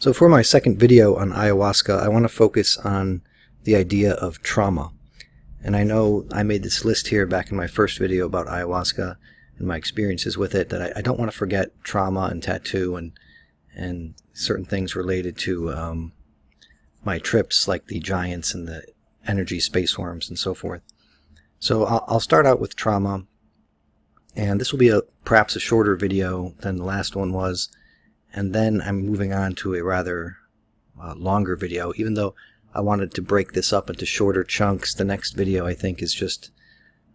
So for my second video on ayahuasca, I want to focus on the idea of trauma. And I know I made this list here back in my first video about ayahuasca and my experiences with it, that I don't want to forget trauma and tattoo and certain things related to my trips, like the giants and the energy space worms and so forth. So I'll start out with trauma, and this will be perhaps a shorter video than the last one was, and then I'm moving on to a rather longer video. Even though I wanted to break this up into shorter chunks, the next video I think is just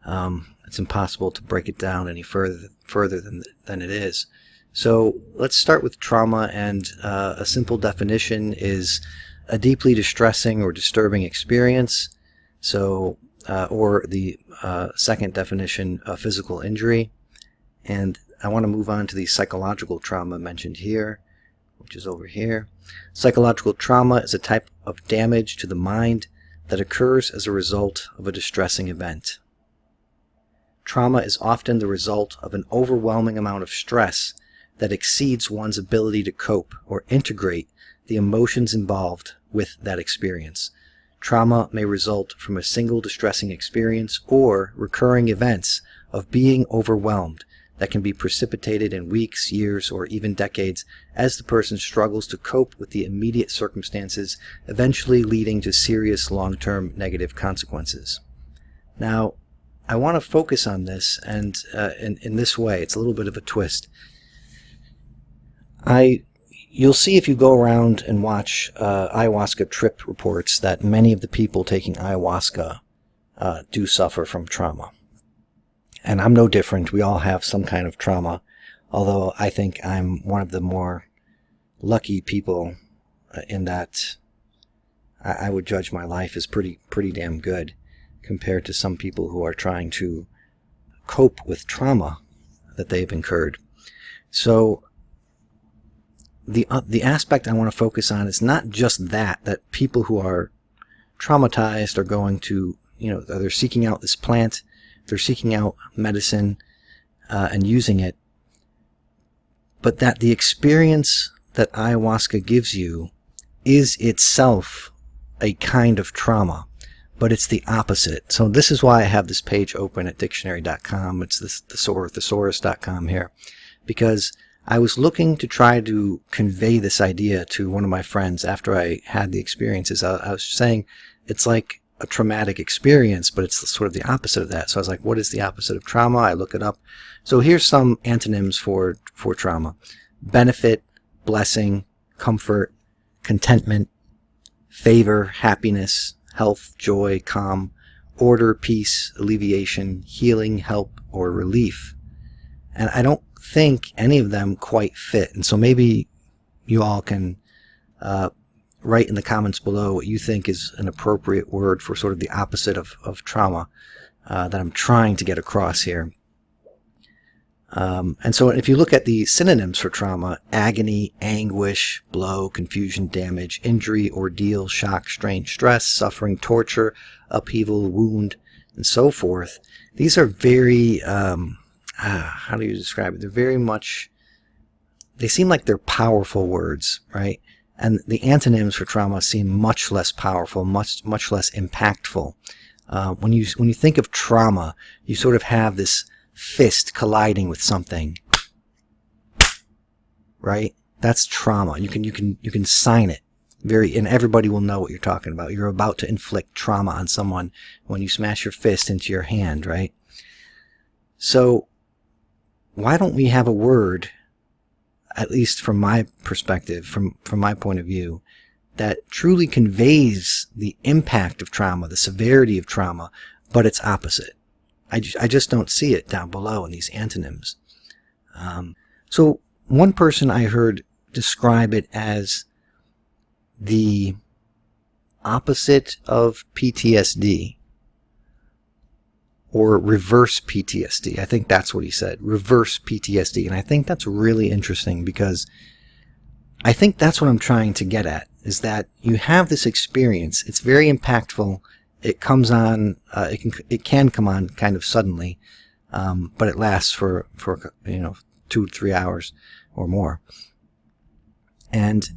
it's impossible to break it down any further than it is. So let's start with trauma, and a simple definition is a deeply distressing or disturbing experience. So or the second definition, a physical injury. And I want to move on to the psychological trauma mentioned here, which is over here. Psychological trauma is a type of damage to the mind that occurs as a result of a distressing event. Trauma is often the result of an overwhelming amount of stress that exceeds one's ability to cope or integrate the emotions involved with that experience. Trauma may result from a single distressing experience or recurring events of being overwhelmed that can be precipitated in weeks, years, or even decades as the person struggles to cope with the immediate circumstances, eventually leading to serious long-term negative consequences. Now, I want to focus on this, and in this way, it's a little bit of a twist. You'll see if you go around and watch ayahuasca trip reports that many of the people taking ayahuasca do suffer from trauma. And I'm no different. We all have some kind of trauma, although I think I'm one of the more lucky people in that I would judge my life as pretty damn good compared to some people who are trying to cope with trauma that they've incurred. So the aspect I want to focus on is not just that people who are traumatized are going to, they're seeking out this plant, they're seeking out medicine and using it, but that the experience that ayahuasca gives you is itself a kind of trauma, but it's the opposite. So this is why I have this page open at dictionary.com. It's this thesaurus.com here, because I was looking to try to convey this idea to one of my friends after I had the experiences. I was saying it's like a traumatic experience, but it's sort of the opposite of that. So I was like, what is the opposite of trauma? I look it up. So here's some antonyms for trauma: benefit, blessing, comfort, contentment, favor, happiness, health, joy, calm, order, peace, alleviation, healing, help, or relief. And I don't think any of them quite fit. And so maybe you all can write in the comments below what you think is an appropriate word for sort of the opposite of trauma that I'm trying to get across here. And so if you look at the synonyms for trauma: agony, anguish, blow, confusion, damage, injury, ordeal, shock, strain, stress, suffering, torture, upheaval, wound, and so forth. These are very, how do you describe it? They're very much, they seem like they're powerful words, right? And the antonyms for trauma seem much less powerful, much less impactful. When you think of trauma, you sort of have this fist colliding with something, right? That's trauma. You can sign it and everybody will know what you're talking about. You're about to inflict trauma on someone when you smash your fist into your hand, right? So why don't we have a word, at least from my perspective, from my point of view, that truly conveys the impact of trauma, the severity of trauma, but it's opposite? I just don't see it down below in these antonyms. So one person I heard describe it as the opposite of PTSD, or reverse PTSD. I think that's what he said, reverse PTSD. And I think that's really interesting, because I think that's what I'm trying to get at, is that you have this experience. It's very impactful. It comes on, it can come on kind of suddenly, but it lasts for 2 to 3 hours or more. And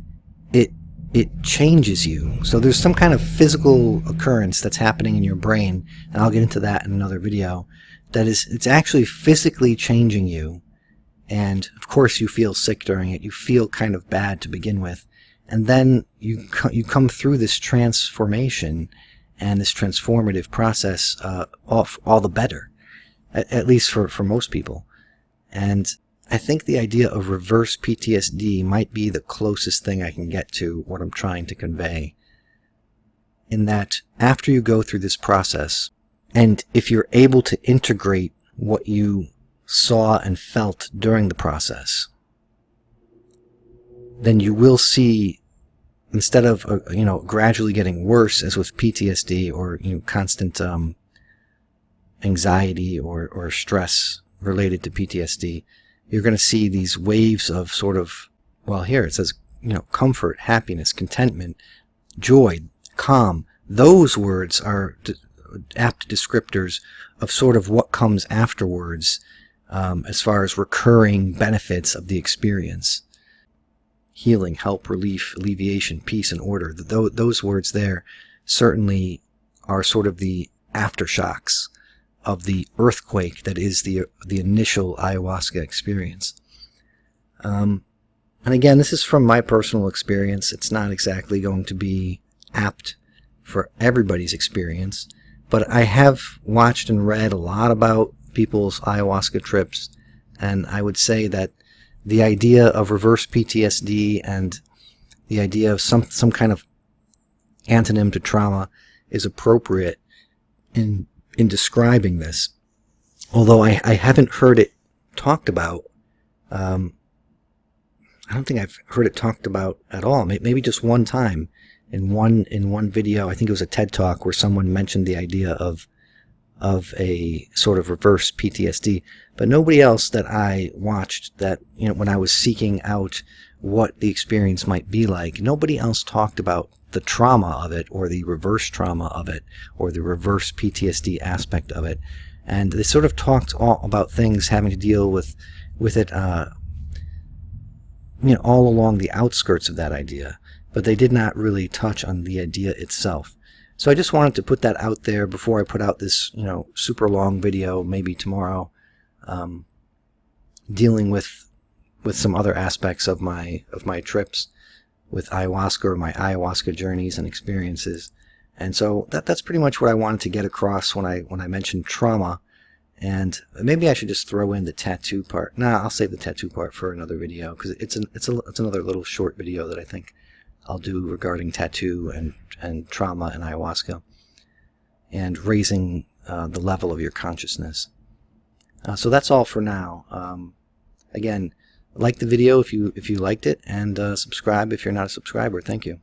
it it changes you. So there's some kind of physical occurrence that's happening in your brain, and I'll get into that in another video, it's actually physically changing you. And of course you feel sick during it. You feel kind of bad to begin with. And then you come through this transformation and this transformative process all the better, at least for most people. And I think the idea of reverse PTSD might be the closest thing I can get to what I'm trying to convey. In that after you go through this process, and if you're able to integrate what you saw and felt during the process, then you will see, instead of gradually getting worse, as with PTSD or constant anxiety or stress related to PTSD, you're going to see these waves of sort of, well, here it says, comfort, happiness, contentment, joy, calm. Those words are apt descriptors of sort of what comes afterwards, as far as recurring benefits of the experience. Healing, help, relief, alleviation, peace, and order. Those words there certainly are sort of the aftershocks of the earthquake that is the initial ayahuasca experience. And again, this is from my personal experience. It's not exactly going to be apt for everybody's experience, but I have watched and read a lot about people's ayahuasca trips, and I would say that the idea of reverse PTSD and the idea of some kind of antonym to trauma is appropriate in describing this. Although I haven't heard it talked about, I don't think I've heard it talked about at all. Maybe just one time in one video. I think it was a TED Talk where someone mentioned the idea of a sort of reverse PTSD, but nobody else that I watched, that when I was seeking out what the experience might be like, nobody else talked about the trauma of it, or the reverse trauma of it, or the reverse PTSD aspect of it. And they sort of talked all about things having to deal with it, all along the outskirts of that idea, but they did not really touch on the idea itself. So I just wanted to put that out there before I put out this, super long video, maybe tomorrow, dealing with some other aspects of my trips with ayahuasca, or my ayahuasca journeys and experiences. And so that's pretty much what I wanted to get across when I mentioned trauma. And maybe I should just throw in the tattoo part. Nah, I'll save the tattoo part for another video, because it's another little short video that I think I'll do regarding tattoo and trauma and ayahuasca, and raising the level of your consciousness. So that's all for now. Again, like the video if you liked it, and subscribe if you're not a subscriber. Thank you.